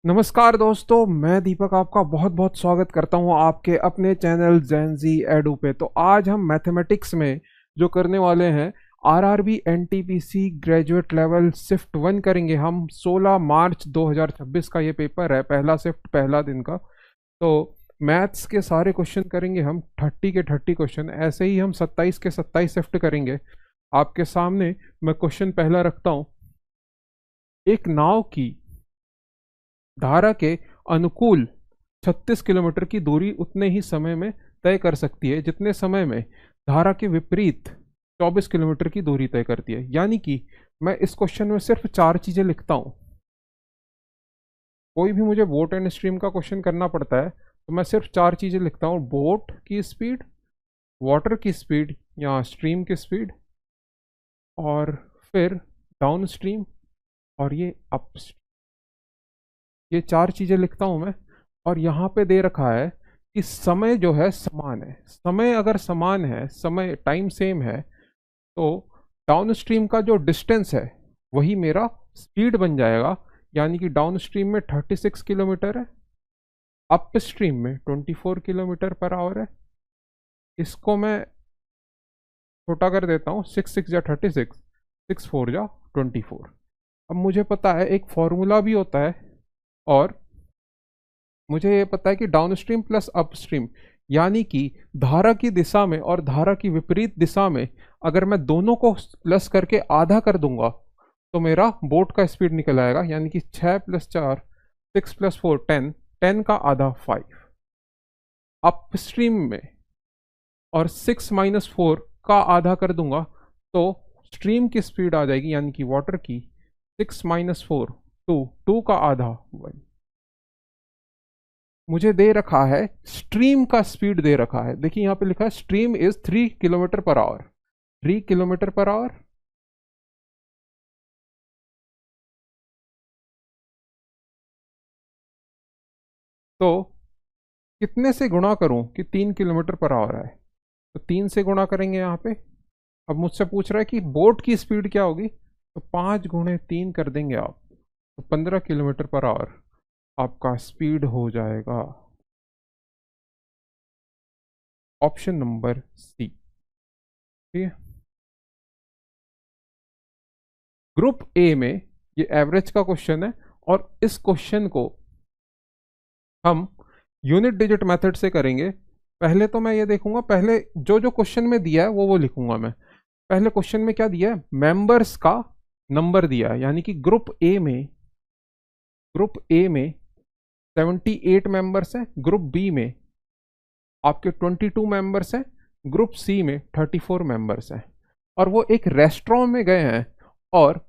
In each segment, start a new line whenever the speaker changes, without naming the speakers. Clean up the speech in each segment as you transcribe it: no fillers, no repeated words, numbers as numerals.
नमस्कार दोस्तों, मैं दीपक आपका बहुत बहुत स्वागत करता हूं आपके अपने चैनल जेनजी एडू पे। तो आज हम मैथमेटिक्स में जो करने वाले हैं RRB NTPC graduate level shift 1 करेंगे। हम 16 मार्च 2026 का ये पेपर है, पहला शिफ्ट पहला दिन का। तो मैथ्स के सारे क्वेश्चन करेंगे हम, 30 के 30 क्वेश्चन। ऐसे ही हम 27 के 27 शिफ्ट करेंगे। आपके सामने मैं क्वेश्चन पहला रखता हूँ। एक नाव की धारा के अनुकूल 36 किलोमीटर की दूरी उतने ही समय में तय कर सकती है जितने समय में धारा के विपरीत 24 किलोमीटर की दूरी तय करती है। यानी कि मैं इस क्वेश्चन में सिर्फ 4 चीजें लिखता हूं। कोई भी मुझे बोट एंड स्ट्रीम का क्वेश्चन करना पड़ता है तो मैं सिर्फ 4 चीजें लिखता हूं: बोट की स्पीड, वाटर की स्पीड या स्ट्रीम की स्पीड, और फिर डाउन स्ट्रीम, और ये अप। ये 4 चीजें लिखता हूं मैं। और यहाँ पे दे रखा है कि समय जो है समान है। समय अगर समान है, समय टाइम सेम है, तो डाउन स्ट्रीम का जो डिस्टेंस है वही मेरा स्पीड बन जाएगा। यानी कि डाउन स्ट्रीम में 36 किलोमीटर है, अप स्ट्रीम में 24 किलोमीटर पर आवर है। इसको मैं छोटा कर देता हूँ, 6 6 जा 36, 6 4 जा 24। अब मुझे पता है एक फॉर्मूला भी होता है, और मुझे ये पता है कि डाउन स्ट्रीम प्लस अपस्ट्रीम, यानी कि धारा की दिशा में और धारा की विपरीत दिशा में अगर मैं दोनों को प्लस करके आधा कर दूंगा तो मेरा बोट का स्पीड निकल आएगा। यानी कि 6 + 4, 6 + 4 10, 10 का आधा 5। अपस्ट्रीम में और 6 - 4 का आधा कर दूंगा तो स्ट्रीम की स्पीड आ जाएगी, यानी कि वाटर की 6 - 4 2, 2 का आधा 1। मुझे दे रखा है स्ट्रीम का स्पीड दे रखा है। देखिए यहाँ पे लिखा है stream is 3 kilometre per hour. 3 kilometre per hour. तो कितने से गुणा करूं कि 3 किलोमीटर पर आवर है? तो 3 से गुणा करेंगे यहाँ पे। अब मुझसे पूछ रहा है कि बोट की स्पीड क्या होगी, तो 5 × 3 कर देंगे आप, तो 15 किलोमीटर पर आवर आपका स्पीड हो जाएगा। Option number C. ठीक है। ग्रुप ए में ये एवरेज का क्वेश्चन है, और इस क्वेश्चन को हम यूनिट डिजिट मेथड से करेंगे। पहले तो मैं ये देखूंगा, पहले जो जो क्वेश्चन में दिया है वो लिखूंगा मैं। पहले क्वेश्चन में क्या दिया है? मेंबर्स का नंबर दिया है। यानी कि ग्रुप ए में 78 मेंबर्स हैं, ग्रुप बी में आपके 22 मेंबर्स हैं, ग्रुप सी में 34 मेंबर्स हैं। और वो एक रेस्टोरेंट में गए हैं और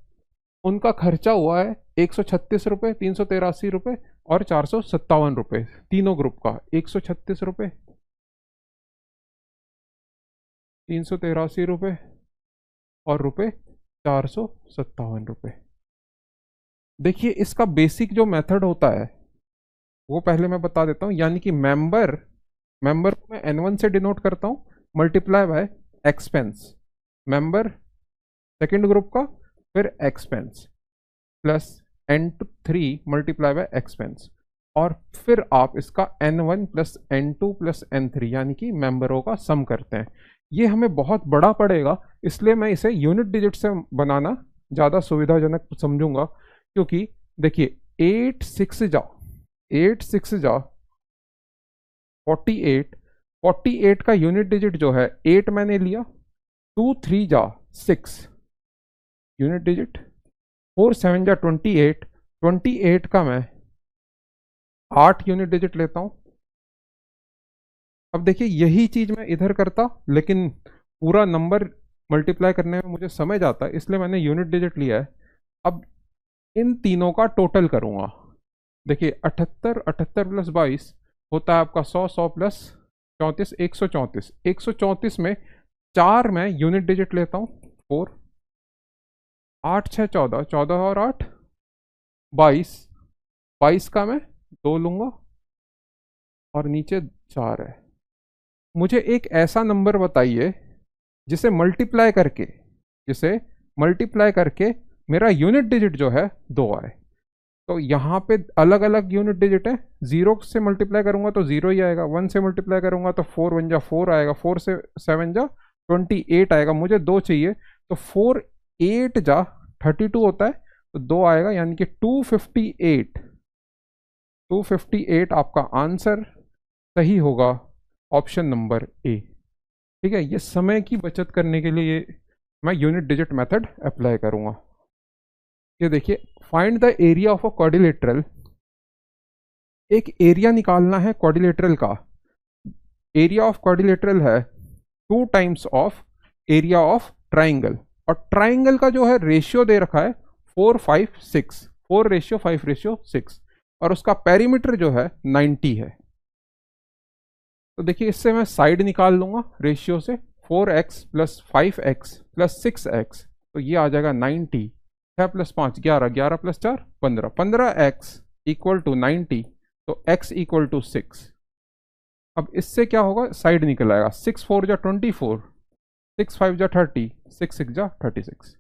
उनका खर्चा हुआ है 136 रुपये, 383 रुपये और 457 रुपये। तीनों ग्रुप का 136 रुपये, 383 रुपये और रुपये 457 रुपये। देखिए इसका बेसिक जो मेथड होता है वो पहले मैं बता देता हूँ। यानी कि मेंबर को मैं N1 से डिनोट करता हूँ, multiply by expense. Member second group का, फिर expense plus N3 multiply by expense, और फिर आप इसका N1 + N2 + N3 यानी कि मेंबरों का सम करते हैं। ये हमें बहुत बड़ा पड़ेगा, इसलिए मैं इसे यूनिट डिजिट से बनाना ज़्यादा सुविधाजनक समझूंगा। क्योंकि देखिए 8 6 जा 48, 48 का यूनिट डिजिट जो है 8 मैंने लिया, 2 3 जा 6 यूनिट डिजिट, 4 7 जा 28, 28 का मैं 8 यूनिट डिजिट लेता हूं। अब देखिए यही चीज मैं इधर करता, लेकिन पूरा नंबर मल्टीप्लाई करने में मुझे समय जाता है, इसलिए मैंने यूनिट डिजिट लिया है। अब इन तीनों का टोटल करूंगा। देखिए 78 78 + 22 होता है आपका 100, 100 + 34 134। 134 में 4 मैं यूनिट डिजिट लेता हूँ, 4, 8 6 14, 14 और 8 22, 22 का मैं 2 लूंगा और नीचे 4 है। मुझे एक ऐसा नंबर बताइए जिसे मल्टीप्लाई करके मेरा यूनिट डिजिट जो है 2 आए। तो यहाँ पे अलग अलग यूनिट डिजिट है। 0 से मल्टीप्लाई करूंगा तो 0 ही आएगा, 1 से मल्टीप्लाई करूंगा तो 4 1 जा 4 आएगा, 4 से 7 जा 28 आएगा। मुझे 2 चाहिए तो 4 8 जा 32 होता है, तो 2 आएगा, यानी कि 258। 258 आपका आंसर सही होगा, ऑप्शन नंबर ए। ठीक है, ये समय की बचत करने के लिए मैं यूनिट डिजिट मेथड अप्लाई करूंगा। ये देखिए, find the area of a quadrilateral. एक एरिया निकालना है क्वाड्रिलेटरल का। एरिया ऑफ क्वाड्रिलेटरल है 2 times of area of triangle, और ट्राइंगल का जो है रेशियो दे रखा है 4 5 6, 4:5:6, और उसका पेरीमीटर जो है 90 है। तो देखिए, इससे मैं साइड निकाल लूंगा रेशियो से, 4x + 5x + 6x, तो ये आ जाएगा 90। 6 + 5 11, 11 + 4 15, 15x = 90, तो x = 6। अब इससे क्या होगा, साइड निकल आएगा, 6 4 जा 24, 6 5 जा 30, 6 6 जा 36।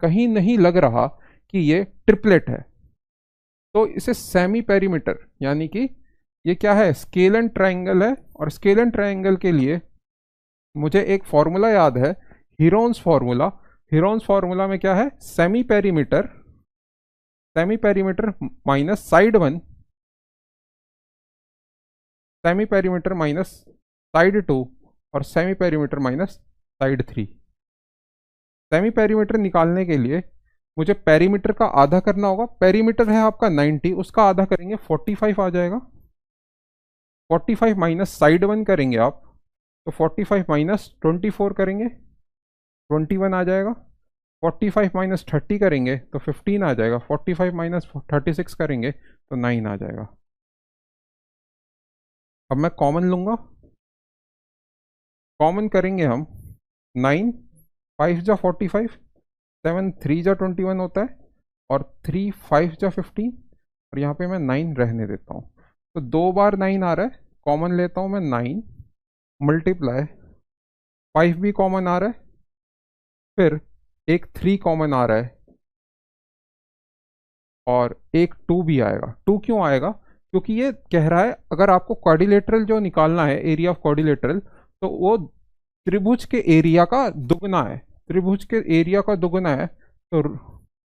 कहीं नहीं लग रहा कि ये ट्रिपलेट है, तो इसे सेमी पेरीमीटर, यानी कि ये क्या है, स्केलन ट्राइंगल है। और स्केलन ट्राइंगल के लिए मुझे एक फॉर्मूला याद है, हीरोन्स फॉर्मूला। हीरोन्स फॉर्मूला में क्या है, semi perimeter minus side 1, semi perimeter minus side 2, और semi perimeter minus side 3। Semi perimeter निकालने के लिए मुझे पेरीमीटर का आधा करना होगा। पेरीमीटर है आपका 90, उसका आधा करेंगे 45 आ जाएगा। 45 माइनस साइड 1 करेंगे आप, तो 45 माइनस 24 करेंगे, 21 आ जाएगा। 45 माइनस 30 करेंगे तो 15 आ जाएगा। 45 माइनस 36 करेंगे तो 9 आ जाएगा। अब मैं कॉमन लूंगा, कॉमन करेंगे हम 9 5 जा 45, 7 3 जा 21 होता है, और 3 5 जा 15, और यहाँ पे मैं 9 रहने देता हूँ। तो 2 बार 9 आ रहा है, कॉमन लेता हूँ मैं 9 मल्टीप्लाई 5 भी कॉमन आ रहा है, फिर एक 3 कॉमन आ रहा है, और एक 2 भी आएगा। 2 क्यों आएगा, क्योंकि ये कह रहा है अगर आपको क्वाड्रिलेटरल जो निकालना है, एरिया ऑफ क्वाड्रिलेटरल, तो वो त्रिभुज के एरिया का दुगना है। त्रिभुज के एरिया का दुगना है, तो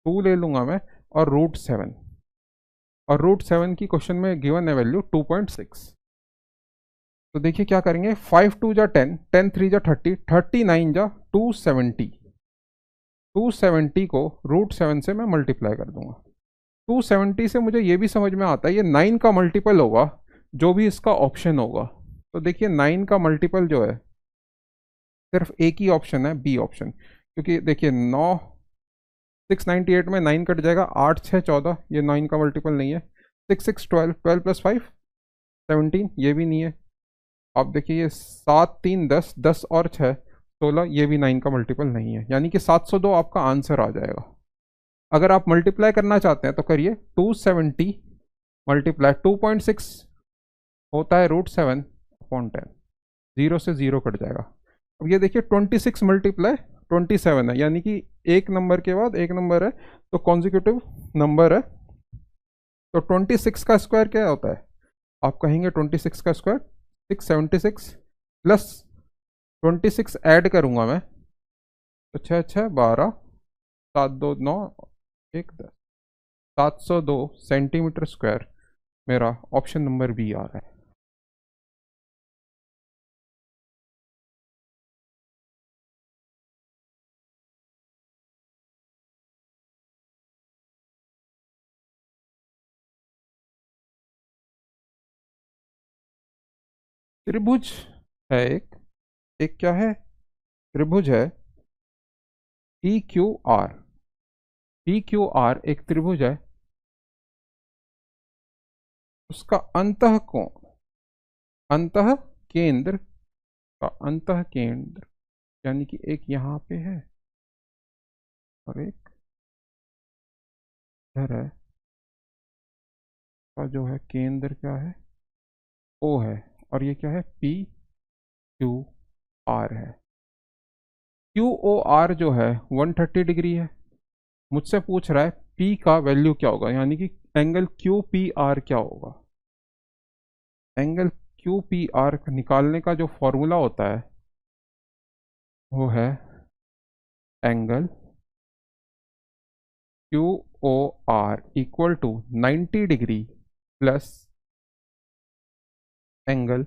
2 ले लूंगा मैं, और √7, और √7 की क्वेश्चन में गिवन है वैल्यू 2.6। तो देखिए क्या करेंगे, 5 2 जा 10, 10 3 जा 30, 39 जा 270। 270 को √7 से मैं मल्टीप्लाई कर दूंगा। 270 से मुझे ये भी समझ में आता है ये 9 का मल्टीपल होगा, जो भी इसका ऑप्शन होगा। तो देखिए 9 का मल्टीपल जो है, सिर्फ एक ही ऑप्शन है, बी ऑप्शन, क्योंकि देखिए 698 में 9 कट जाएगा, 8 6 14, ये 9 का मल्टीपल नहीं है। 6 6 12, 12 + 5 17, ये भी नहीं है। आप देखिए ये 7 3 10, 10 और 6 16, ये भी 9 का मल्टीपल नहीं है, यानी कि 702 आपका आंसर आ जाएगा। अगर आप मल्टीप्लाई करना चाहते हैं तो करिए, 270 मल्टीप्लाई 2.6 होता है √7/10, 0 से 0 कट जाएगा। अब ये देखिए 26 मल्टीप्लाई 27 है, यानी कि एक नंबर के बाद एक नंबर है, तो कॉन्जिक्यूटिव नंबर है। तो 26 का स्क्वायर क्या होता है, आप कहेंगे 26 का स्क्वायर 676, प्लस 26 ऐड करूंगा मैं, तो 6 6 12, 7 2 9 1 10, 702 सेंटीमीटर स्क्वायर मेरा ऑप्शन नंबर बी आ रहा है। त्रिभुज है एक क्या है, त्रिभुज है PQR। PQR एक त्रिभुज है, उसका अंतः कोण, अंतः केंद्र का अंतः केंद्र, यानी कि एक यहाँ पे है और एक इधर है, का जो है केंद्र क्या है, O है, और ये क्या है, PQR है। QOR जो है 130 डिग्री है। मुझसे पूछ रहा है P का वैल्यू क्या होगा, यानी कि एंगल QPR क्या होगा। एंगल QPR निकालने का जो फॉर्मूला होता है वो है angle QOR equal to 90 degree plus angle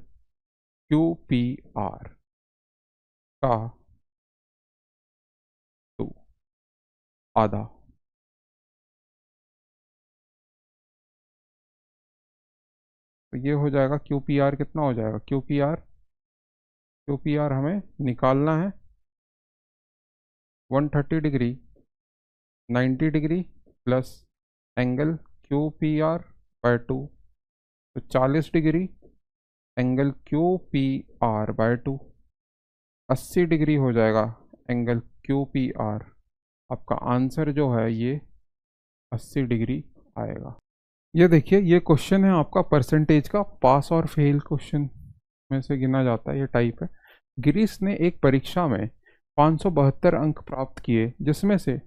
QPR का 2 आधा। तो ये हो जाएगा QPR, कितना हो जाएगा QPR हमें निकालना है 130 degree 90 degree plus angle QPR by 2, तो 40 degree angle QPR by 2, 80 degree हो जाएगा एंगल QPR। आपका आंसर जो है ये 80 डिग्री आएगा। ये देखिए, ये क्वेश्चन है आपका परसेंटेज का, पास और फेल क्वेश्चन में से गिना जाता है, ये टाइप है। गिरीश ने एक परीक्षा में 572 अंक प्राप्त किए, जिसमें से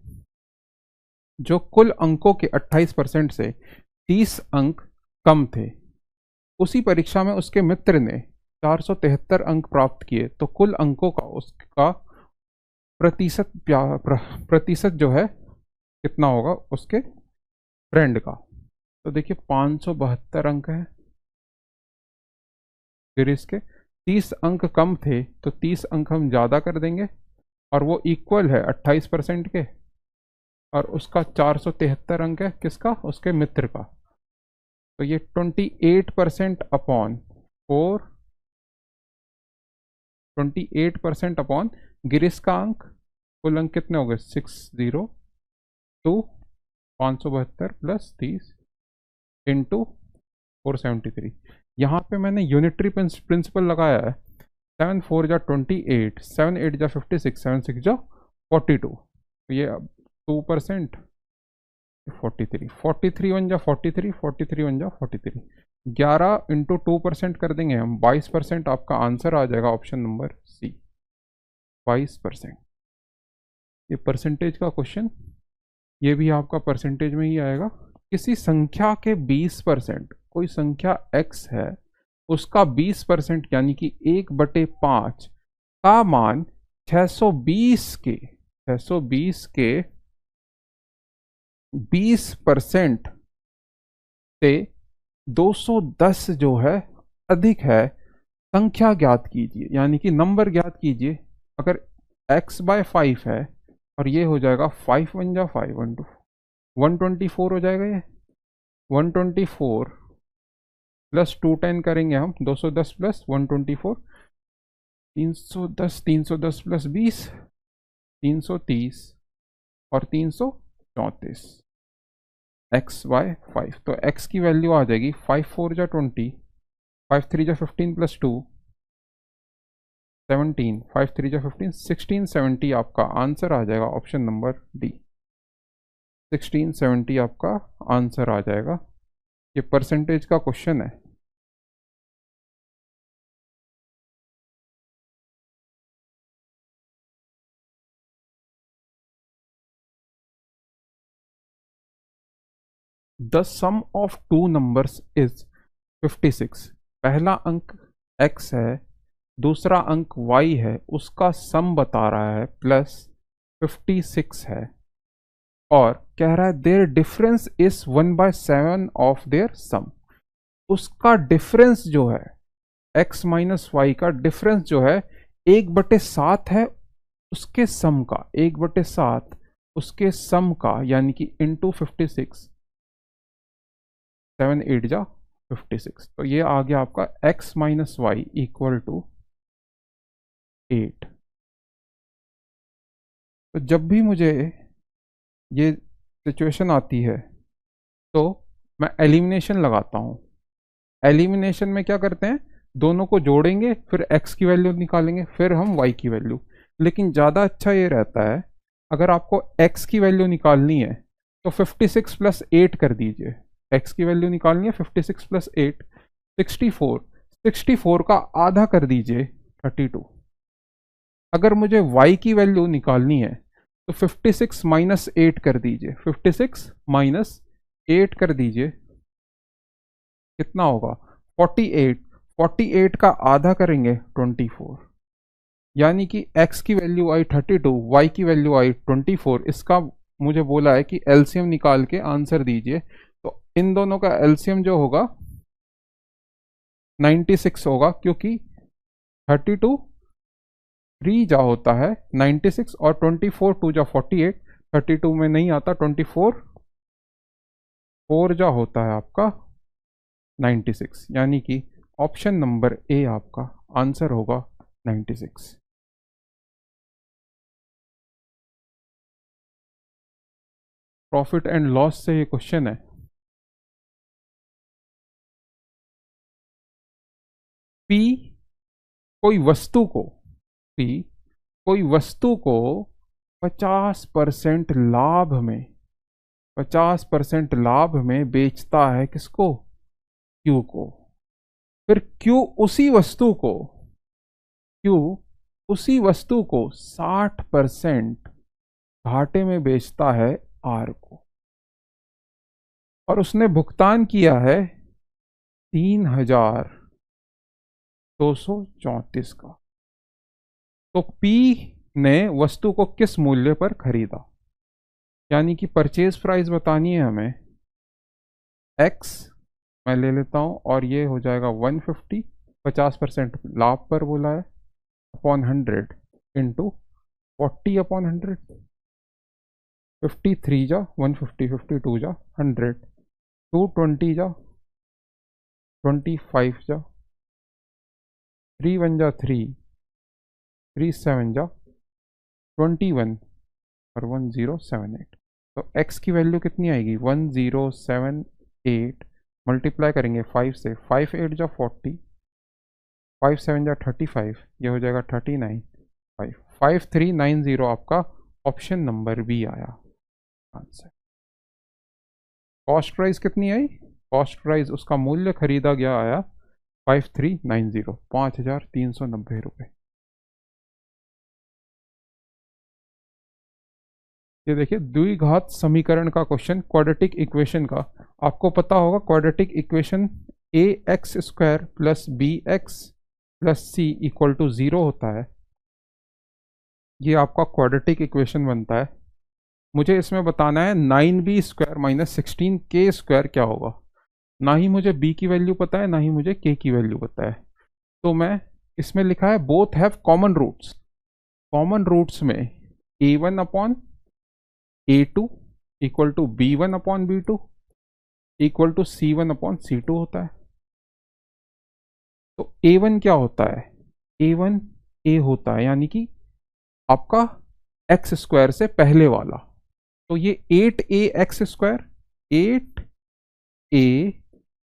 जो कुल अंकों के 28% से 30 अंक कम थे। उसी परीक्षा में उसके मित्र ने 473 अंक प्राप्त किए, तो कुल अंकों का उसका प्रतिशत जो है कितना होगा उसके फ्रेंड का। तो देखिए 572 अंक है गिरीश के, 30 अंक कम थे तो 30 अंक हम ज़्यादा कर देंगे, और वो इक्वल है 28% के, और उसका 473 अंक है किसका, उसके मित्र का। तो ये 28% अपॉन 4, 28% अपॉन गिरीश का अंक, कुल अंक कितने हो गए 602, 572 प्लस 30 इंटू 473। यहाँ पे मैंने यूनिटरी प्रिंसिपल लगाया है, 7 4 जा 28, 7 8 जा 56, 7 6 जा 42, तो ये 2% 43, 43 1 जा 43, 43 1 जा 43, 11 इंटू 2% कर देंगे हम, 22% आपका आंसर आ जाएगा, ऑप्शन नंबर सी 22%। ये परसेंटेज का क्वेश्चन, ये भी आपका परसेंटेज में ही आएगा। किसी संख्या के 20%, कोई संख्या x है उसका 20% यानी कि 1/5 का मान 620 के 20% से 210 जो है अधिक है, संख्या ज्ञात कीजिए, यानी कि नंबर ज्ञात कीजिए। अगर x/5 है और ये हो जाएगा 5 1 जा 5 124 हो जाएगा, ये 124 प्लस 210 करेंगे हम, 210 प्लस 124, 310, 310 प्लस 20, 330 और 334 x/5। तो x की वैल्यू आ जाएगी 5 4 जा 20, 5 3 जा 15 प्लस 2 17, 5 3 जा 15, 1670 आपका आंसर आ जाएगा, ऑप्शन नंबर डी 1670 आपका आंसर आ जाएगा। ये परसेंटेज का क्वेश्चन है। The sum of two numbers is 56। पहला अंक x है, दूसरा अंक y है, उसका सम बता रहा है प्लस 56 है, और कह रहा है their difference is 1/7 of their sum. उसका डिफरेंस जो है x माइनस वाई का डिफरेंस जो है 1/7 है उसके सम का, 1/7 उसके सम का, यानी कि इंटू 56, 7 8 जा 56। तो ये आ गया आपका x minus Y equal to 8। तो जब भी मुझे ये सिचुएशन आती है तो मैं एलिमिनेशन लगाता हूँ। एलिमिनेशन में क्या करते हैं, दोनों को जोड़ेंगे, फिर x की वैल्यू निकालेंगे, फिर हम y की वैल्यू। लेकिन ज़्यादा अच्छा ये रहता है, अगर आपको x की वैल्यू निकालनी है तो 56 प्लस 8 कर दीजिए। x की वैल्यू निकालनी है 56 प्लस 8 64, 64 का आधा कर दीजिए 32। अगर मुझे y की वैल्यू निकालनी है तो 56 माइनस 8 कर दीजिए, 56 माइनस 8 कर दीजिए, कितना होगा 48। 48 का आधा करेंगे 24, यानी कि x की वैल्यू आई 32, y की वैल्यू आई 24। इसका मुझे बोला है कि एलसीएम निकाल के आंसर दीजिए। तो इन दोनों का एलसीएम जो होगा 96 होगा, क्योंकि 32 3 जा होता है 96 और 24 2 जा 48। 32 में नहीं आता, 24 4 जा होता है आपका 96, यानी कि ऑप्शन नंबर ए आपका आंसर होगा 96। प्रॉफिट एंड लॉस से ये क्वेश्चन है। पी कोई वस्तु को पी कोई वस्तु को 50% लाभ में 50% लाभ में बेचता है, किसको, क्यू को। फिर क्यू उसी वस्तु को 60% घाटे में बेचता है आर को, और उसने भुगतान किया है 3234 का। तो पी ने वस्तु को किस मूल्य पर खरीदा, यानी कि परचेज प्राइस बतानी है हमें। एक्स मैं ले लेता हूं, और ये हो जाएगा 150, 50% लाभ पर बोला है, अपॉन 100 इंटू 40 अपॉन 100। 53 जा 150, 52 जा 100, 220 जा 25 जा 3 1 जा 3, 3 7 जा 21 और 1078। तो x की वैल्यू कितनी आएगी 1078, मल्टीप्लाई करेंगे 5 से, 5 8 जा 40, 5 7 जा 35, ये हो जाएगा 39 5 5390 आपका ऑप्शन नंबर बी आया आंसर। कॉस्ट प्राइस कितनी आई, कॉस्ट प्राइस उसका मूल्य खरीदा गया आया 5390, 5390 रुपये। ये देखिए द्विघात समीकरण का क्वेश्चन, क्वाड्रेटिक इक्वेशन का। आपको पता होगा quadratic equation A X square plus B X plus C equal to 0 होता है। ये आपका क्वाड्रेटिक इक्वेशन बनता है। मुझे इसमें बताना है 9b square minus 16k square क्या होगा। ना ही मुझे b की वैल्यू पता है, ना ही मुझे k की वैल्यू पता है। तो मैं इसमें लिखा है both have common roots. Common roots में a1 upon a2 equal to b1 upon b2 equal to c1 upon c2 होता है। तो a1 क्या होता है, a1 a होता है, यानी कि आपका एक्स स्क्वायर से पहले वाला। तो ये 8a x square, 8a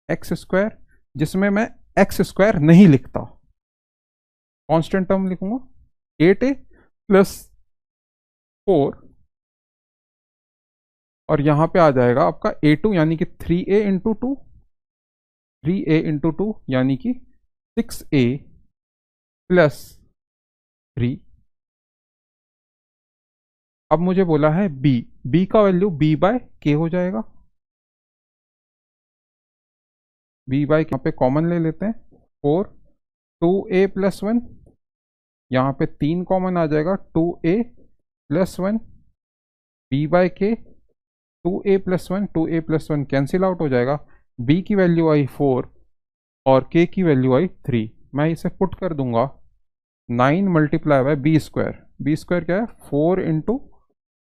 x square, जिसमें मैं एक्स स्क्वायर नहीं लिखता, कांस्टेंट टर्म लिखूंगा 8a प्लस 4, और यहां पे आ जाएगा आपका a2 यानी कि 3a इंटू 2, 3a इंटू 2 यानी कि 6a प्लस 3। अब मुझे बोला है b का वैल्यू b बाय k हो जाएगा। b बाय यहाँ पे कॉमन ले लेते हैं 4, 2a प्लस 1, यहाँ पे 3 कॉमन आ जाएगा 2a plus 1, b by k 2a plus 1, 2a plus 1 cancel out हो जाएगा। b की वैल्यू आई 4 और k की वैल्यू आई 3। मैं इसे पुट कर दूंगा 9 multiply by b square. b square क्या है 4 into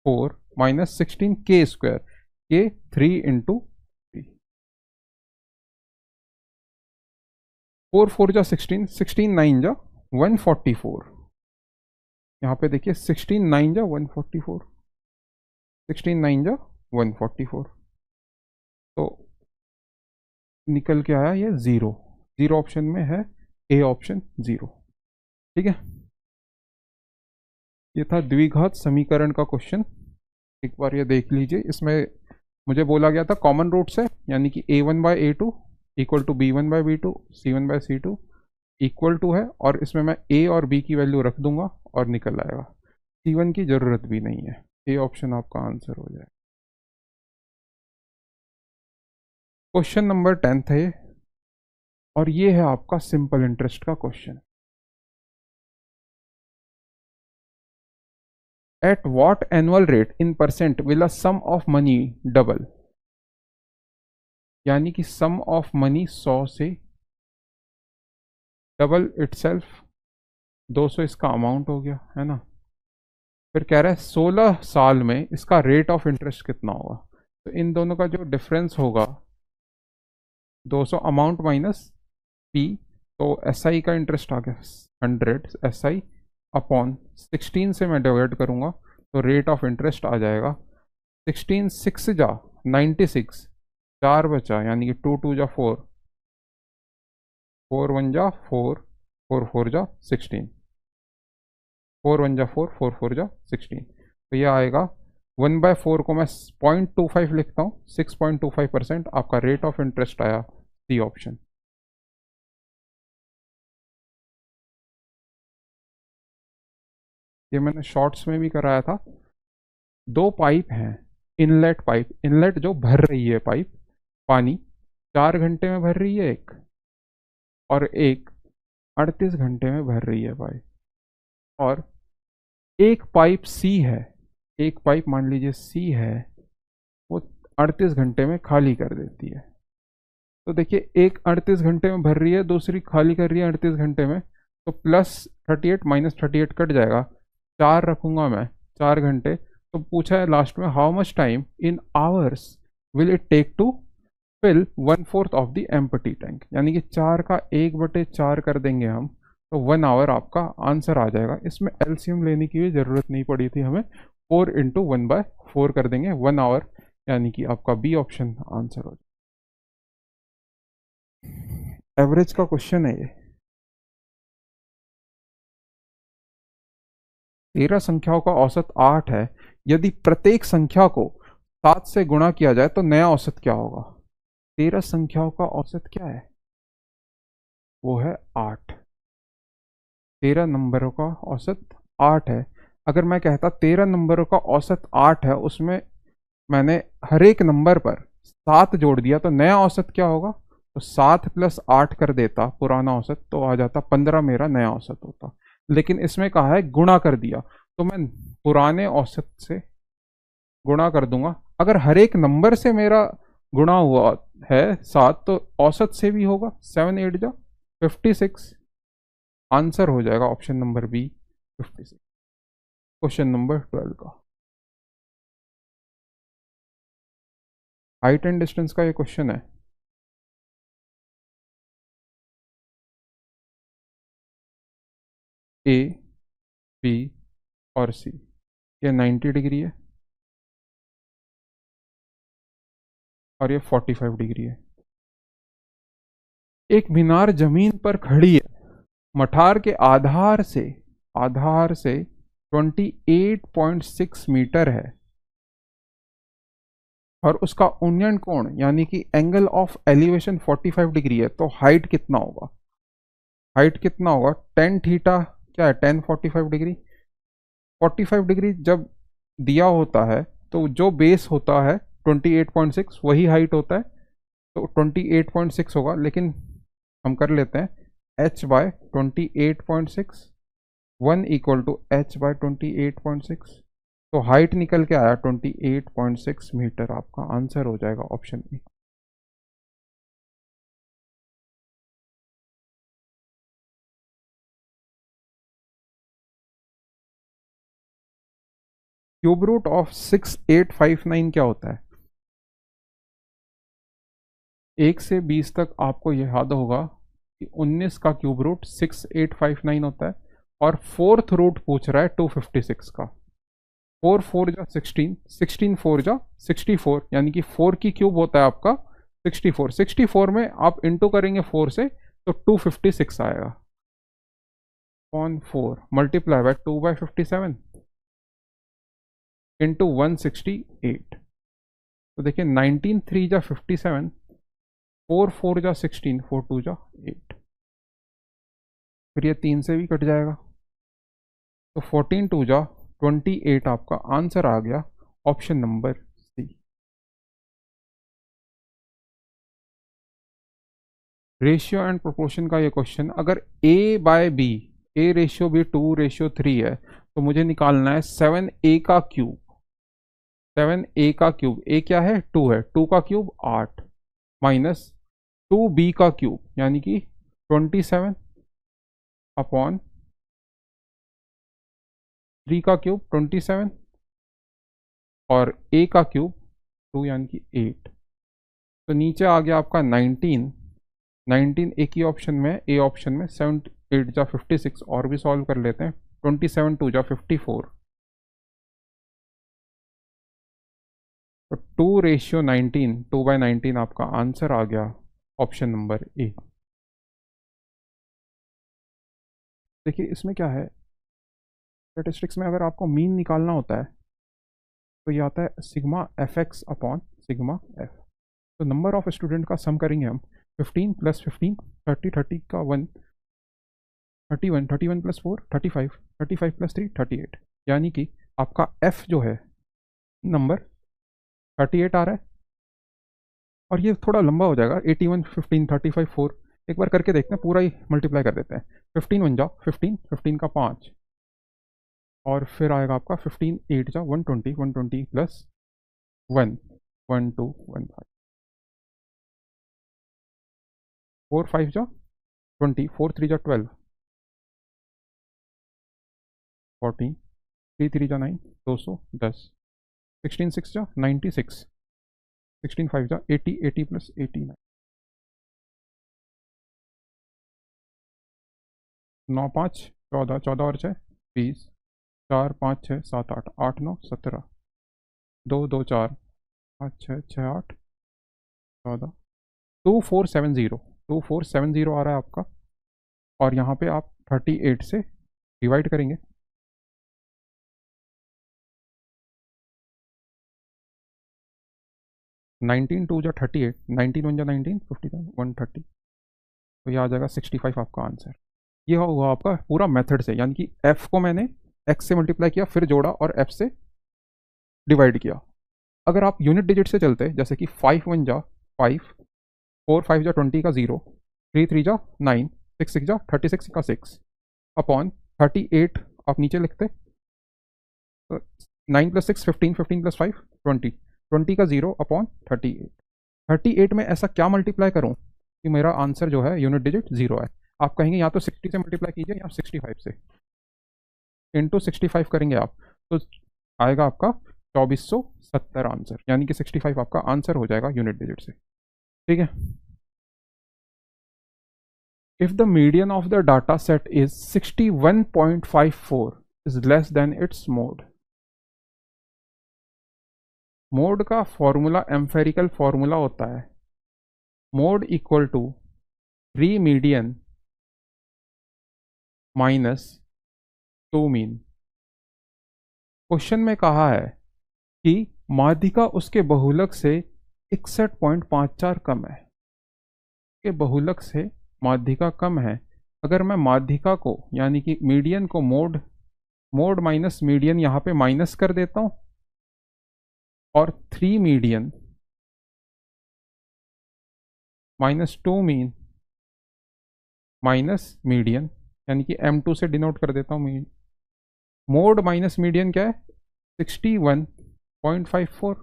4 minus 16 k square, k 3 into 4 4 जा 16, 16 9 जा 144। यहाँ पे देखिए 16 9 जा 144, 16 9 जा 144। तो निकल के आया ये 0, 0 ऑप्शन में है, ए ऑप्शन 0। ठीक है, ये था द्विघात समीकरण का क्वेश्चन। एक बार ये देख लीजिए, इसमें मुझे बोला गया था कॉमन रूट्स है, यानी कि a1 by a2 equal to b1 by b2, c1 by c2 equal to है, और इसमें मैं a और b की वैल्यू रख दूंगा और निकल आएगा। c1 की ज़रूरत भी नहीं है। ए ऑप्शन आपका आंसर हो जाए। क्वेश्चन नंबर 10 है ये, और ये है आपका सिंपल इंटरेस्ट का question. At what annual rate in percent will a sum of money double, यानी कि सम ऑफ मनी 100 से डबल इटसेल्फ, 200 इसका अमाउंट हो गया है ना। फिर कह रहा है 16 साल में इसका रेट ऑफ इंटरेस्ट कितना होगा। तो इन दोनों का जो डिफरेंस होगा 200 अमाउंट माइनस पी, तो एस आई का इंटरेस्ट आ गया 100, एस आई अपॉन 16 से मैं डिवाइड करूंगा तो रेट ऑफ इंटरेस्ट आ जाएगा 16 6 जा 96, 4 बचा यानी कि 2 2 जा 4, 4 1 जा 4, 4 4 जा 16, 4 1 जा 4, 4 4 जा 16। तो ये आएगा 1/4 को मैं 0.25 लिखता हूँ, 6.25% आपका रेट ऑफ इंटरेस्ट आया, सी ऑप्शन। ये मैंने शॉर्ट्स में भी कराया था। दो पाइप हैं, इनलेट पाइप, इनलेट जो भर रही है पाइप पानी 4 घंटे में भर रही है एक, और एक 38 घंटे में भर रही है पाइप। और एक पाइप सी है, एक पाइप मान लीजिए सी है, वो 38 घंटे में खाली कर देती है। तो देखिए एक 38 घंटे में भर रही है, दूसरी खाली कर रही है 38 घंटे में, तो +38 -38 कट जाएगा, 4 रखूंगा मैं, 4 घंटे। तो पूछा है लास्ट में how much time in hours will it take to fill 1/4 of the empty tank, यानी कि 4 का 1/4 कर देंगे हम, तो 1 आवर आपका आंसर आ जाएगा। इसमें एलसीएम लेने की भी ज़रूरत नहीं पड़ी थी हमें, 4 × 1/4 कर देंगे 1 आवर, यानी कि आपका बी ऑप्शन आंसर हो जाएगा। एवरेज का क्वेश्चन है ये। 13 संख्याओं का औसत 8 है, यदि प्रत्येक संख्या को 7 से गुणा किया जाए तो नया औसत क्या होगा। 13 संख्याओं का औसत क्या है, वो है 8। 13 नंबरों का औसत 8 है। अगर मैं कहता 13 नंबरों का औसत 8 है, उसमें मैंने हर एक नंबर पर 7 जोड़ दिया, तो नया औसत क्या होगा। तो 7 + 8 कर देता पुराना औसत, तो आ जाता 15 मेरा नया औसत होता। लेकिन इसमें कहा है गुणा कर दिया, तो मैं पुराने औसत से गुणा कर दूंगा। अगर हर एक नंबर से मेरा गुणा हुआ है 7, तो औसत से भी होगा, 7 8 जा 56, आंसर हो जाएगा option number B 56। Question number 12 का हाइट एंड डिस्टेंस का ये क्वेश्चन है। ए, बी और सी, ये 90 डिग्री है और ये 45 डिग्री है। एक मीनार जमीन पर खड़ी है, मठार के आधार से 28.6 मीटर है, और उसका उन्नयन कोण यानी कि एंगल ऑफ एलिवेशन 45 डिग्री है। तो हाइट कितना होगा, हाइट कितना होगा, टेन थीटा क्या है, 10 45 डिग्री। 45 डिग्री जब दिया होता है तो जो बेस होता है 28.6 वही हाइट होता है, तो 28.6 होगा। लेकिन हम कर लेते हैं h/28.6, 1 = h/28.6, तो हाइट निकल के आया 28.6 मीटर, आपका आंसर हो जाएगा option A. Cube root of 6859 क्या होता है। 1 से 20 तक आपको यह याद होगा कि 19 का क्यूब रूट 6859 होता है, और फोर्थ रूट पूछ रहा है 256 का। 4 4 जा 16, 16 4 जा 64, यानी कि 4 की क्यूब होता है आपका 64, 64 में आप इंटू करेंगे 4 से, तो 256 आएगा। 4 मल्टीप्लाई बाय 2/57 इंटू 168, तो देखिए 19 3 जा 57, 4 4 जा 16, 4 2 जा 8, फिर ये 3 से भी कट जाएगा, तो 14 2 जा 28 आपका आंसर आ गया, option number C. Ratio and proportion का ये क्वेश्चन, अगर A by B, A ratio B 2:3 है, तो मुझे निकालना है 7a का क्यूब। 7a का क्यूब, ए क्या है 2 है, 2 का क्यूब 8 माइनस 2b का क्यूब यानी कि 27 अपॉन 3 का क्यूब 27 और a का क्यूब 2 यानी कि 8। तो नीचे आ गया आपका 19। 19 एक ही ऑप्शन में, ए ऑप्शन में। 7 8 जा 56 और भी सॉल्व कर लेते हैं। 27 2 जा 54, तो 2:19, 2/19 आपका आंसर आ गया, ऑप्शन नंबर ए। देखिए इसमें क्या है, स्टैटिस्टिक्स में अगर आपको मीन निकालना होता है तो ये आता है sigma F x upon sigma F. तो नंबर ऑफ स्टूडेंट का सम करेंगे हम, 15 + 15 30, 30 का 1 31, 31 + 4 35, 35 + 3 38, यानी कि आपका एफ जो है नंबर 38 आ रहा है। और ये थोड़ा लंबा हो जाएगा, 81 15 35 4। एक बार करके देखते हैं, पूरा ही मल्टीप्लाई कर देते हैं। 15 1 जाओ 15, 15 का 5 और फिर आएगा आपका 15 8 जाओ 120, 120 + 1 1 2 1 5 4 5 जाओ 20, 4 3 जाओ 12 14, 3 3 जा 9 210, 16 6 जा 96, 16 5 जा 80, 80 + 89, 9 5 14, 14 और 6 20, 4 5 6 7 8, 8 9 17, 2 2 4 5 6 6 8 14, 2470, 2470 आ रहा है आपका। और यहाँ पे आप 38 से डिवाइड करेंगे। 19 2 जा 38, 19 1 जा 19, 50 130, तो ये आ जाएगा 65 आपका आंसर। ये हुआ आपका पूरा मेथड से, यानी कि एफ को मैंने एक्स से मल्टीप्लाई किया, फिर जोड़ा और एफ से डिवाइड किया। अगर आप यूनिट डिजिट से चलते, जैसे कि 5 1 जा 5, 4 5 जा 20 का 0, 3 3 जा 9, 6 6 जा 36 का 6 अपॉन 38 आप नीचे लिखते, तो 9 + 6 15, 15 + 5 20, 20 का 0 अपॉन 38। 38 में ऐसा क्या मल्टीप्लाई करूं कि मेरा आंसर जो है यूनिट डिजिट 0 है। आप कहेंगे या तो 60 से मल्टीप्लाई कीजिए या 65 से, इंटू 65 करेंगे आप, तो आएगा आपका 2470 आंसर, यानी कि 65 आपका आंसर हो जाएगा यूनिट डिजिट से। ठीक है। If the median of the data set is 61.54 is less than its mode. Mode का फॉर्मूला एम्फेरिकल फॉर्मूला होता है, mode equal to three median minus 2 mean. Question में कहा है कि माध्यिका उसके बहुलक से 61.54 कम है, के बहुलक से माध्यिका कम है। अगर मैं माध्यिका को यानी कि मीडियन को मोड माइनस मीडियन यहाँ पे माइनस कर देता हूँ, और 3 median minus 2 mean minus median, यानी कि M2 से डिनोट कर देता हूँ। मोड माइनस मीडियन क्या है 61.54,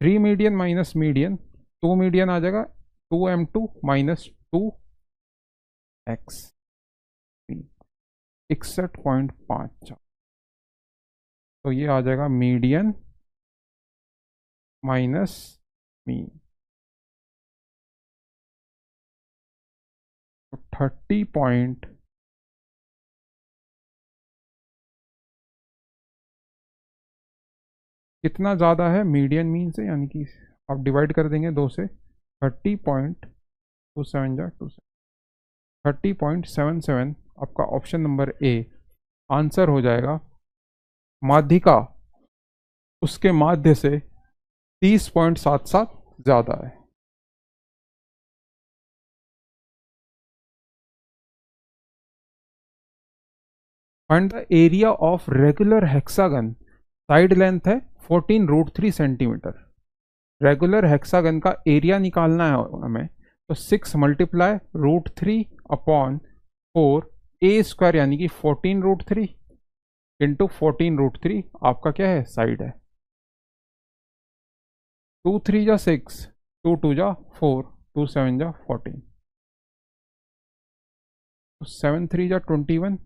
3 मीडियन माइनस मीडियन, 2 मीडियन आ जाएगा 2M2 माइनस 2x, 61.5। तो ये आ जाएगा मीडियन माइनस मीन, तो 30 पॉइंट कितना ज़्यादा है मीडियन मीन से, यानी कि आप डिवाइड कर देंगे 2 से, 30.27 जा 2 30.77 आपका ऑप्शन नंबर ए आंसर हो जाएगा। माध्यिका उसके माध्य से 30.77 ज़्यादा है। Find the area of regular hexagon, side length है 14√3 सेंटीमीटर। रेगुलर हेक्सागन का एरिया निकालना है हमें, तो 6 मल्टीप्लाई √3 अपॉन 4 ए स्क्वायर यानी कि 14√3 इंटू 14√3 आपका क्या है, साइड है। 2 3 जा 6, 2 2 जा 4, 2 7 जा 14, 7 3 जा 21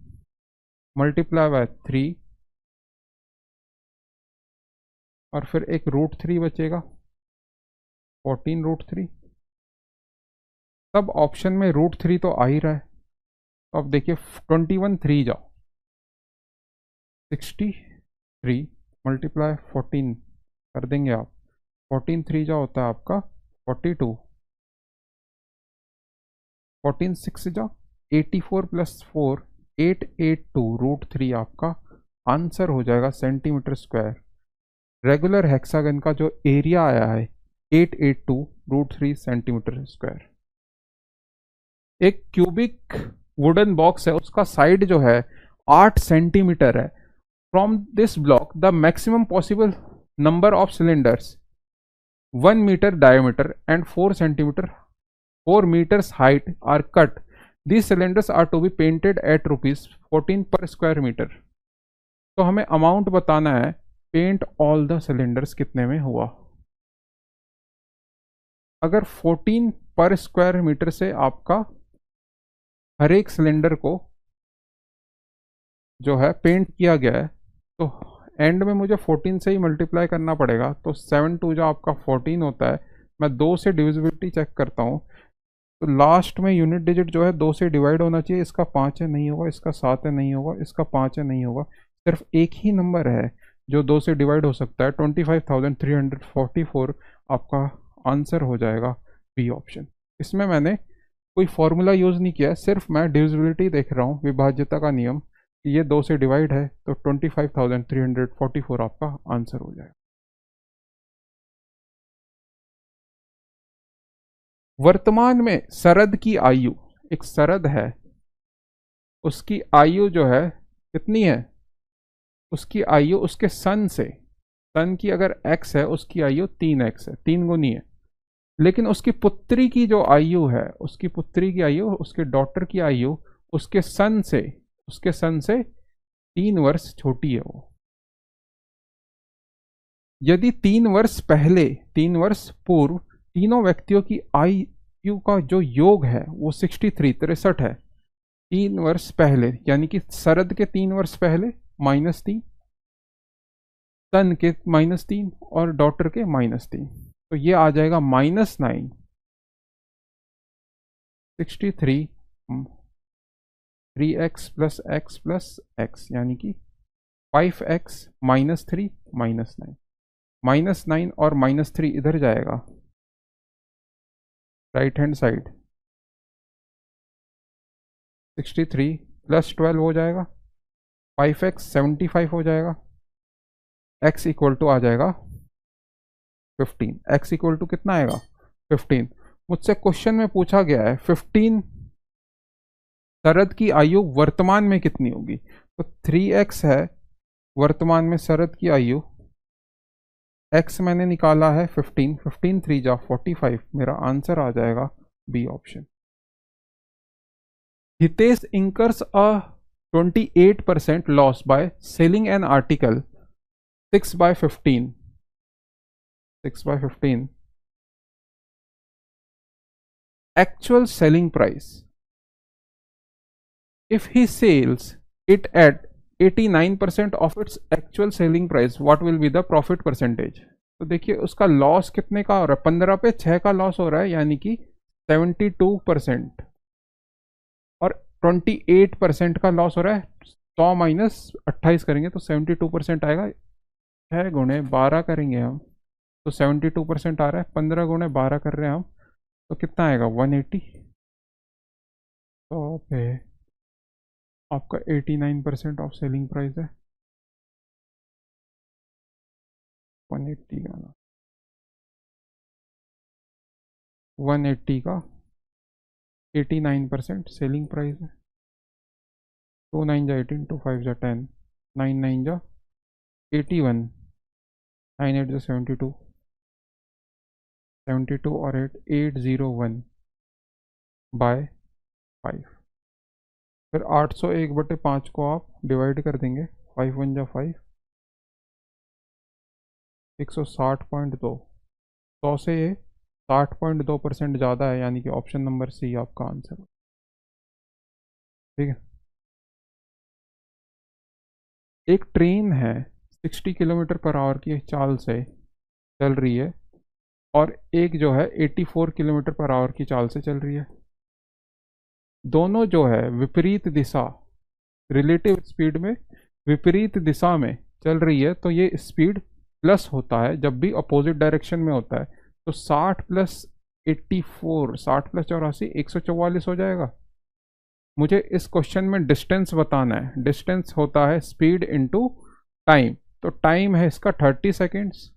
मल्टीप्लाई बाय 3 और फिर एक √3 बचेगा 14√3। सब ऑप्शन में √3 तो आ ही रहा है, तो अब देखिए 21 3 जाओ 63 मल्टीप्लाई 14 कर देंगे आप, 14 3 जा होता है आपका 42, 14 6 जा 84 प्लस 4 882√3 आपका आंसर हो जाएगा सेंटीमीटर स्क्वायर। रेगुलर हेक्सागन का जो एरिया आया है 882√3 सेंटीमीटर स्क्वायर। एक क्यूबिक वुडन बॉक्स है, उसका साइड जो है 8 सेंटीमीटर है। From this block the maximum possible number of cylinders 1 metre diameter and 4 meters height are cut. These cylinders are to be painted at ₹14 per square meter. तो हमें amount बताना है, paint all the cylinders कितने में हुआ। अगर 14 पर square metre से आपका हर एक सिलेंडर को जो है पेंट किया गया है, तो एंड में मुझे 14 से ही मल्टीप्लाई करना पड़ेगा, तो 7 2 जो आपका 14 होता है। मैं 2 से डिविजिबिलिटी चेक करता हूँ, तो लास्ट में यूनिट डिजिट जो है 2 से डिवाइड होना चाहिए। इसका 5 है, नहीं होगा। इसका 7 है, नहीं होगा। इसका 5 है, नहीं होगा। सिर्फ एक ही नंबर है जो 2 से डिवाइड हो सकता है, 25,344 आपका आंसर हो जाएगा बी ऑप्शन। इसमें मैंने कोई फॉर्मूला यूज़ नहीं किया है, सिर्फ मैं डिविजिबिलिटी देख रहा हूँ, विभाज्यता का नियम, ये 2 से डिवाइड है, तो 25,344 आपका आंसर हो जाएगा। वर्तमान में शरद की आयु, एक शरद है, उसकी आयु जो है कितनी है, उसकी आयु उसके सन से, सन की अगर x है, उसकी आयु 3x है, 3 गुनी है। लेकिन उसकी पुत्री की जो आयु है, उसकी पुत्री की आयु, उसके डॉटर की आयु उसके सन से 3 वर्ष छोटी है वो। यदि 3 वर्ष पहले, 3 वर्ष पूर्व तीनों व्यक्तियों की आयु का जो योग है वो 63 है। 3 वर्ष पहले यानी कि शरद के 3 वर्ष पहले -3, सन के -3 और डॉटर के -3, तो ये आ जाएगा -9, 63 3x plus x plus x यानी कि 5x -3 -9 और -3 इधर जाएगा राइट हैंड साइड, 63 प्लस 12 हो जाएगा, 5x 75 हो जाएगा, x इक्वल टू आ जाएगा 15। x इक्वल टू कितना आएगा 15। मुझसे क्वेश्चन में पूछा गया है 15 शरद की आयु वर्तमान में कितनी होगी, तो 3x है वर्तमान में शरद की आयु, x मैंने निकाला है 15, 15 3 जा 45, मेरा आंसर आ जाएगा B option. Hitesh incurs a 28% loss by selling an article 6 by 15 actual selling price. If he sells it at 89% of its actual selling price, what will be the profit percentage? तो देखिए उसका लॉस कितने का हो रहा है, 15 पे 6 का लॉस हो रहा है, यानी कि 72%, और 28% का लॉस हो रहा है, 100 माइनस 28 करेंगे तो 72% आएगा। 6 गुणे 12 करेंगे हम तो 72% आ रहा है, 15 गुणे 12 कर रहे हैं हम तो कितना आएगा 180। तो पे आपका 89% ऑफ सेलिंग प्राइस है, 180 का ना, 180 का 89% सेलिंग प्राइस है। 2 9 जा 18, 2 5 जा 10, 9 9 जा 81, 9 8 जा 72, 72 और 8 801 बाय 5। फिर 801/5 को आप डिवाइड कर देंगे, 5 1 जा 5, 160.2। 100 से ये 60.2% ज़्यादा है, यानी कि ऑप्शन नंबर सी आपका आंसर है। ठीक है। एक ट्रेन है 60 किलोमीटर पर आवर की चाल से चल रही है और एक जो है 84 किलोमीटर पर आवर की चाल से चल रही है। दोनों जो है विपरीत दिशा, रिलेटिव स्पीड में विपरीत दिशा में चल रही है, तो ये स्पीड प्लस होता है जब भी अपोजिट डायरेक्शन में होता है। तो 60 + 84, 60 + 84 144 हो जाएगा। मुझे इस क्वेश्चन में डिस्टेंस बताना है। डिस्टेंस होता है स्पीड इनटू टाइम, तो टाइम है इसका 30 सेकेंड्स।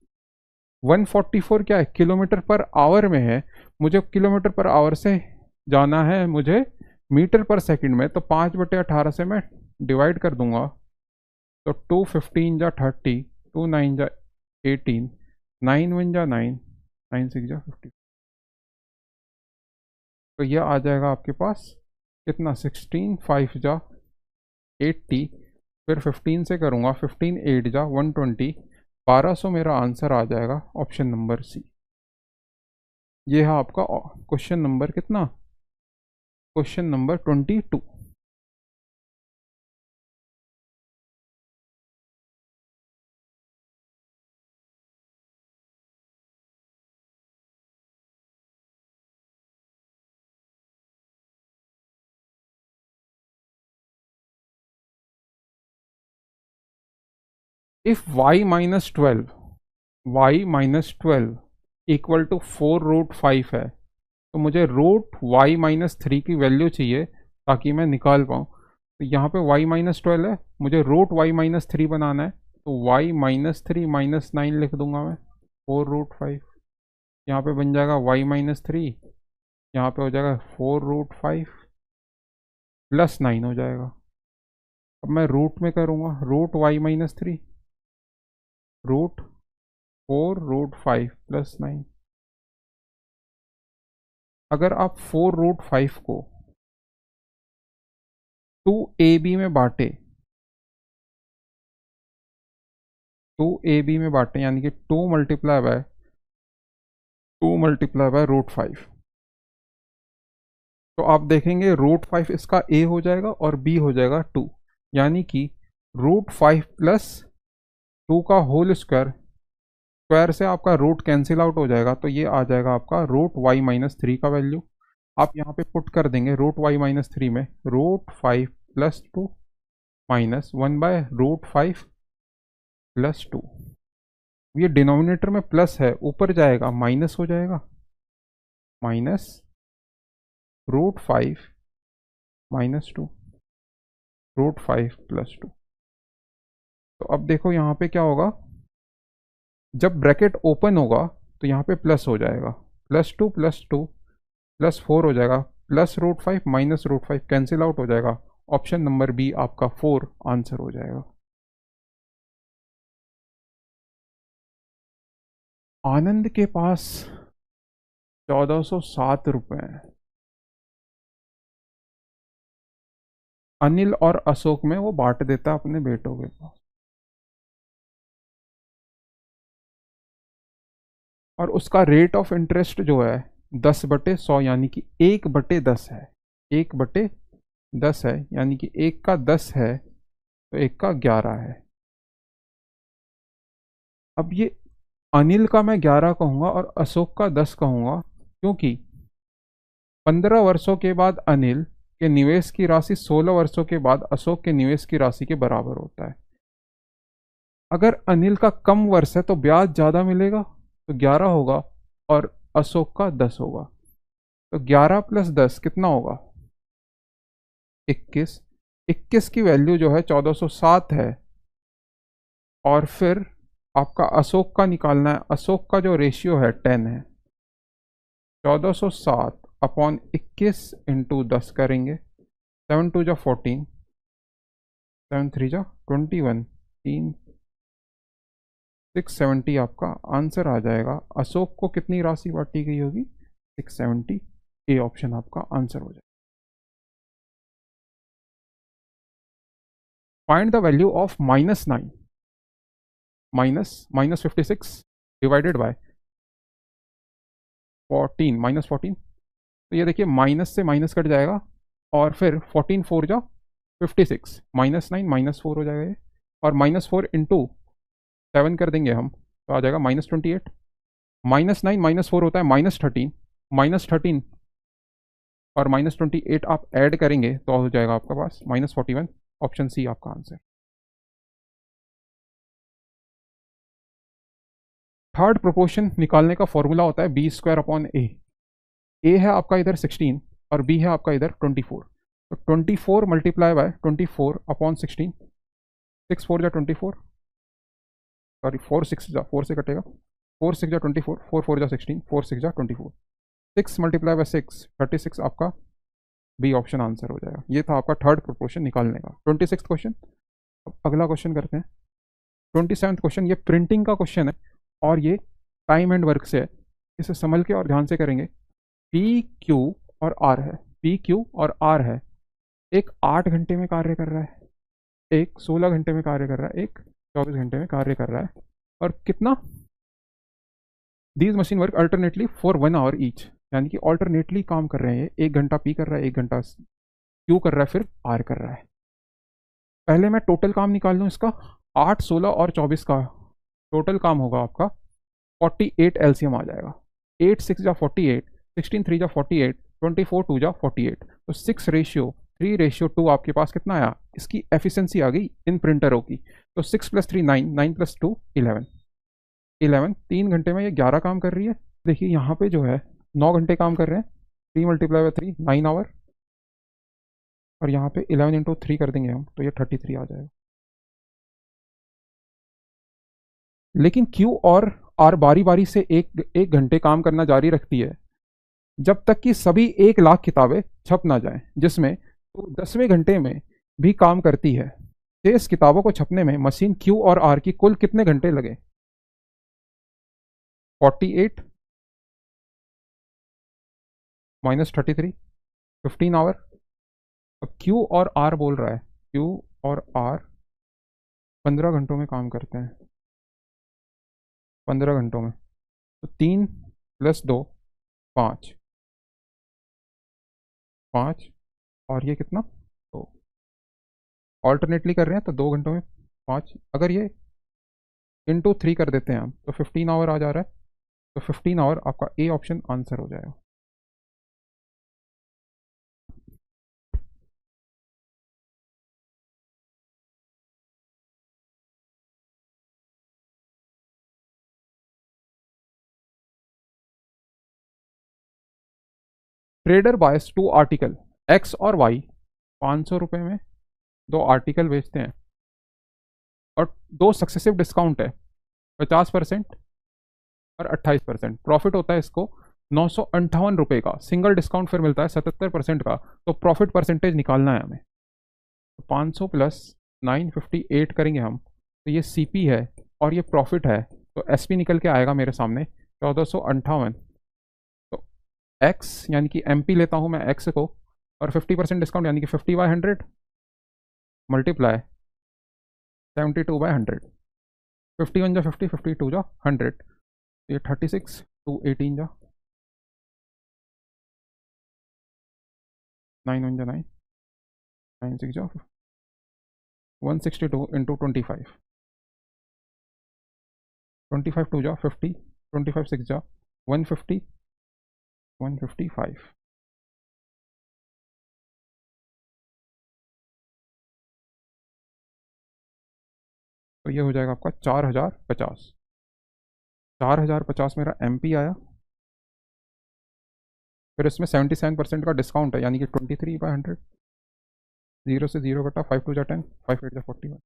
144 क्या है, किलोमीटर पर आवर में है, मुझे किलोमीटर पर आवर से जाना है मुझे मीटर पर सेकंड में, तो 5/18 से मैं डिवाइड कर दूंगा। तो 2 15 जा 30, 2 9 जा 18, 9 1 जा 9, 9 6 जा 50। तो यह आ जाएगा आपके पास कितना, 16, 5 जा 80, फिर 15 से करूँगा, 15 8 जा 120, 1200 मेरा आंसर आ जाएगा, ऑप्शन नंबर सी। ये है आपका क्वेश्चन नंबर कितना, question number 22। If y - 12, y - 12 equal to 4√5 है, तो मुझे √y - 3 की वैल्यू चाहिए ताकि मैं निकाल पाऊँ। तो यहाँ पे y - 12 है, मुझे √y - 3 बनाना है, तो y - 3 - 9 लिख दूंगा मैं, 4√5। यहाँ पे बन जाएगा y - 3, यहाँ पे हो जाएगा 4√5 + 9 हो जाएगा। अब मैं रूट में करूँगा, √y - 3, √4√5 + 9। अगर आप 4√5 को 2ab में बांटे, 2ab में बांटे यानी कि 2 × 2 × √5, तो आप देखेंगे √5 इसका a हो जाएगा और b हो जाएगा 2, यानी कि √5 + 2 का होल स्क्वायर, स्क्वायर से आपका रूट कैंसिल आउट हो जाएगा, तो ये आ जाएगा आपका √y - 3 का वैल्यू। आप यहाँ पे पुट कर देंगे √y - 3 में, √5 + 2 -1/√5 + 2। ये डिनोमिनेटर में प्लस है, ऊपर जाएगा माइनस हो जाएगा, -√5 - 2, √5 + 2। तो अब देखो यहाँ पे क्या होगा, जब ब्रैकेट ओपन होगा तो यहाँ पे प्लस हो जाएगा, +2 + 2 +4 हो जाएगा, +√5 -√5 कैंसिल आउट हो जाएगा। ऑप्शन नंबर बी आपका 4 आंसर हो जाएगा। आनंद के पास 1407 रुपये हैं। अनिल और अशोक में वो बांट देता है अपने बेटों के पास, और उसका रेट ऑफ इंटरेस्ट जो है 10/100 यानी कि 1/10 है। 1/10 है, यानी कि 1 का 10 है तो 1 का 11 है। अब ये अनिल का मैं 11 कहूँगा और अशोक का 10 कहूँगा, क्योंकि 15 वर्षों के बाद अनिल के निवेश की राशि 16 वर्षों के बाद अशोक के निवेश की राशि के बराबर होता है। अगर अनिल का कम वर्ष है तो ब्याज ज़्यादा मिलेगा, तो 11 होगा, और अशोक का 10 होगा। तो 11 + 10 कितना होगा, 21। 21 की वैल्यू जो है 1407 है, और फिर आपका अशोक का निकालना है। अशोक का जो रेशियो है 10 है। 1407/21 × 10 करेंगे, 7 2 जा 14, 7 3 जा 21, 3 670 आपका आंसर आ जाएगा। अशोक को कितनी राशि बांटी गई होगी? 670। ए ऑप्शन आपका आंसर हो जाएगा। Find the value of -9 minus 56 divided by 14 -14। तो ये देखिए माइनस से माइनस कट जाएगा और फिर 14 4 जा 56, -9 -4 हो जाएगा ये। और -4 इंटू 7 कर देंगे हम तो आ जाएगा -28। -9 -4 होता है -13, -13 और -28 आप ऐड करेंगे तो हो जाएगा आपका पास -41। ऑप्शन सी आपका आंसर। थर्ड प्रोपोर्शन निकालने का फॉर्मूला होता है b² ए है आपका इधर 16 और बी है आपका इधर 24। तो 24 मल्टीप्लाई बाय 24/16, 6 4 जा 24, सॉरी 4 6 जा 4 से कटेगा, 4 6 जा 24, 4 4 जा 16, 4 6 जा 24, 6 मल्टीप्लाई बाय 6 36 आपका बी ऑप्शन आंसर हो जाएगा। ये था आपका थर्ड प्रोपोर्शन निकालने का। 26 क्वेश्चन। अब अगला क्वेश्चन करते हैं। 27 क्वेश्चन, ये प्रिंटिंग का क्वेश्चन है और ये टाइम एंड वर्क से है। इसे संभल के और ध्यान से करेंगे। पी क्यू और आर है, पी क्यू और आर है। एक 8 घंटे में कार्य कर रहा है, एक 16 घंटे में कार्य कर रहा है, एक 24 घंटे में कार्य कर रहा है। और कितना? These machine work alternately for 1 hour each, यानी कि ऑल्टरनेटली काम कर रहे हैं। 1 घंटा पी कर रहा है, 1 घंटा क्यू कर रहा है, फिर आर कर रहा है। पहले मैं टोटल काम निकाल लूँ इसका। 8 16 और 24 का टोटल काम होगा आपका 48 एलसीएम आ जाएगा। 8 6 जा 48, 16 3 जा 48, 24 2 जा 48। तो 6:3:2 आपके पास कितना आया? इसकी एफिशिएंसी आ गई इन प्रिंटरों की। तो 6 + 3 9, 9 + 2 11, 11 3 घंटे में ये 11 काम कर रही है। देखिए यहाँ पे जो है 9 घंटे काम कर रहे हैं। 3 × 3 9 आवर, और यहाँ पे 11 × 3 कर देंगे हम तो ये 33 आ जाएगा। लेकिन क्यू और आर बारी बारी से एक एक घंटे काम करना जारी रखती है जब तक कि सभी 1 लाख किताबें छप ना जाएं, जिसमें तो 10वें घंटे में भी काम करती है। शेष किताबों को छपने में मशीन क्यू और आर की कुल कितने घंटे लगे? 48 -33, 15 आवर। अब क्यू और आर बोल रहा है, क्यू और आर 15 घंटों में काम करते हैं, 15 घंटों में। तो 3 + 2 5, 5 और ये कितना? तो ऑल्टरनेटली कर रहे हैं तो 2 घंटों में 5। अगर ये इंटू 3 कर देते हैं हम तो 15 आवर आ जा रहा है। तो 15 आवर आपका ए ऑप्शन आंसर हो जाएगा। ट्रेडर बायस 2 आर्टिकल एक्स और वाई 500 रुपये में 2 आर्टिकल बेचते हैं और 2 सक्सेसिव डिस्काउंट है, 50% और 28%। प्रॉफिट होता है इसको 958 रुपये का। सिंगल डिस्काउंट फिर मिलता है 77% का। तो प्रॉफिट परसेंटेज निकालना है हमें। तो 500 + 958 करेंगे हम तो ये सीपी है और ये प्रॉफिट है। तो एसपी निकल के आएगा मेरे सामने 1458। तो एक्स यानी कि एमपी लेता हूँ मैं एक्स को, और 50% डिस्काउंट यानी कि 50/100 मल्टीप्लाई 72/100। 51 जा 50, 52 जा 100। ये 36 2 18 जा 9 1 जा 9, 9 6 जा 162 × 25, 25 2 जा 50, 25 6 जा 150, 155। तो ये हो जाएगा आपका 4050। 4050 मेरा एमपी आया। फिर इसमें 77% का डिस्काउंट है यानी कि 23/100। 0 से 0 कटा, 5 2 जा 10, 5 8 जा 41।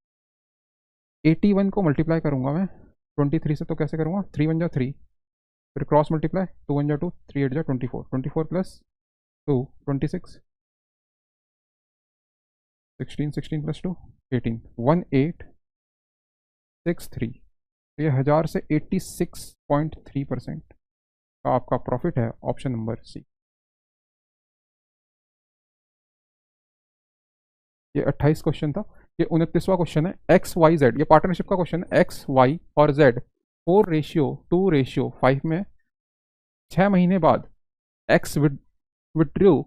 81 को मल्टीप्लाई करूँगा मैं 23 से, तो कैसे करूँगा? 3 1 जा 3, फिर क्रॉस मल्टीप्लाई 2 1 जा 2, 3 8 जा 24, 24 + 2 26, 16 16 + 2 1863। ये 1000 से 86.3% का आपका प्रॉफिट है, ऑप्शन नंबर सी। ये 28 क्वेश्चन था। ये 29वां क्वेश्चन है, एक्स वाई जेड, ये पार्टनरशिप का क्वेश्चन है। एक्स वाई और जेड 4:2:5 में 6 महीने बाद एक्स विड्रू,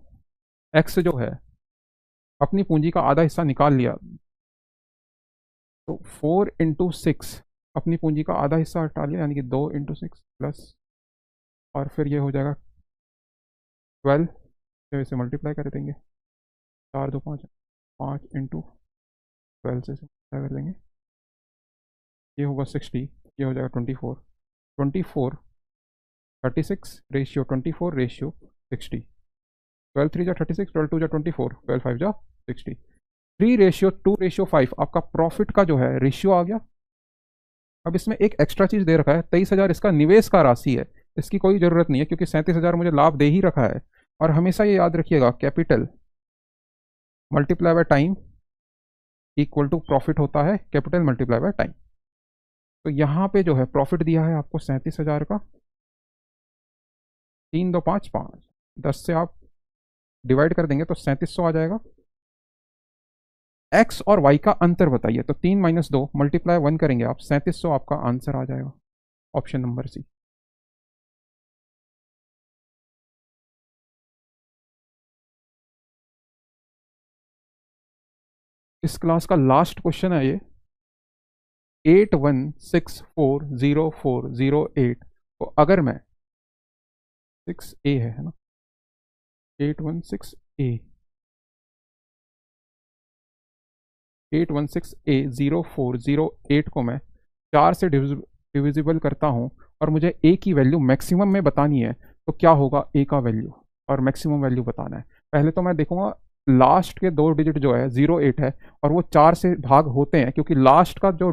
एक्स जो है अपनी पूंजी का आधा हिस्सा निकाल लिया, तो 4 × 6 अपनी पूंजी का आधा हिस्सा हटा लिया, यानी कि 2 × 6 प्लस, और फिर ये हो जाएगा 12, तो इसे मल्टीप्लाई कर देंगे, 4 2 5, 5 × 12 से मल्टीप्लाई कर देंगे, ये होगा 60, ये हो जाएगा 24, 24 36:24:60, 12 3 जा 36, 12 2 जा 24, 12 5 जा 60, 3:2:5 आपका प्रॉफिट का जो है रेशियो आ गया। अब इसमें एक एक्स्ट्रा चीज़ दे रखा है, 23,000 इसका निवेश का राशि है, इसकी कोई ज़रूरत नहीं है क्योंकि 37,000 मुझे लाभ दे ही रखा है। और हमेशा ये याद रखिएगा, capital multiply by time equal to profit होता है, कैपिटल मल्टीप्लाई बाय टाइम। तो यहाँ पे जो है प्रॉफिट दिया है आपको 37,000 का, 3 2 5 5, 10 से आप डिवाइड कर देंगे तो 3700 आ जाएगा। एक्स और वाई का अंतर बताइए, तो 3 - 2 मल्टीप्लाई 1 करेंगे आप, 3700 आपका आंसर आ जाएगा, ऑप्शन नंबर सी। इस क्लास का लास्ट क्वेश्चन है ये, 81640408 को अगर मैं 6A है ना, 816A 816A0408 को मैं 4 से डिविजिबल करता हूँ और मुझे A की वैल्यू मैक्सिमम में बतानी है, तो क्या होगा A का वैल्यू, और मैक्सिमम वैल्यू बताना है। पहले तो मैं देखूंगा लास्ट के 2 डिजिट जो है 08 है और वो 4 से भाग होते हैं, क्योंकि लास्ट का जो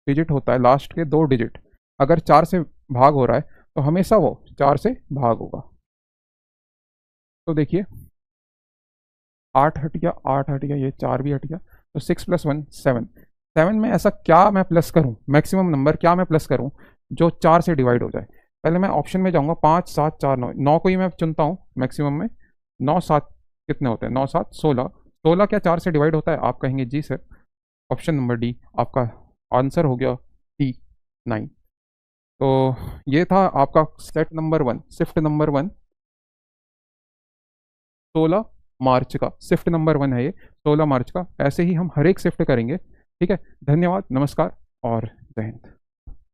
डिजिट होता है, लास्ट के 2 डिजिट अगर 4 से भाग हो रहा है तो हमेशा वो 4 से भाग होगा। तो देखिए 8 हट गया, 8 हट गया, ये 4 भी हट गया, तो 6 + 1 7। 7 में ऐसा क्या मैं प्लस करूं, मैक्सिमम नंबर क्या मैं प्लस करूं जो 4 से डिवाइड हो जाए। पहले मैं ऑप्शन में जाऊंगा, 5 7 4 9, 9 को ही मैं चुनता हूं मैक्सिमम में। 9 7 कितने होते हैं, 9 7 16, 16 क्या 4 से डिवाइड होता है, आप कहेंगे जी सर। ऑप्शन नंबर डी आपका आंसर हो गया टी 9। तो ये था आपका सेट नंबर 1, शिफ्ट नंबर 1, 16 मार्च का शिफ्ट नंबर 1 है ये, 16 मार्च का। ऐसे ही हम हर एक शिफ्ट करेंगे, ठीक है। धन्यवाद, नमस्कार और जय हिंद।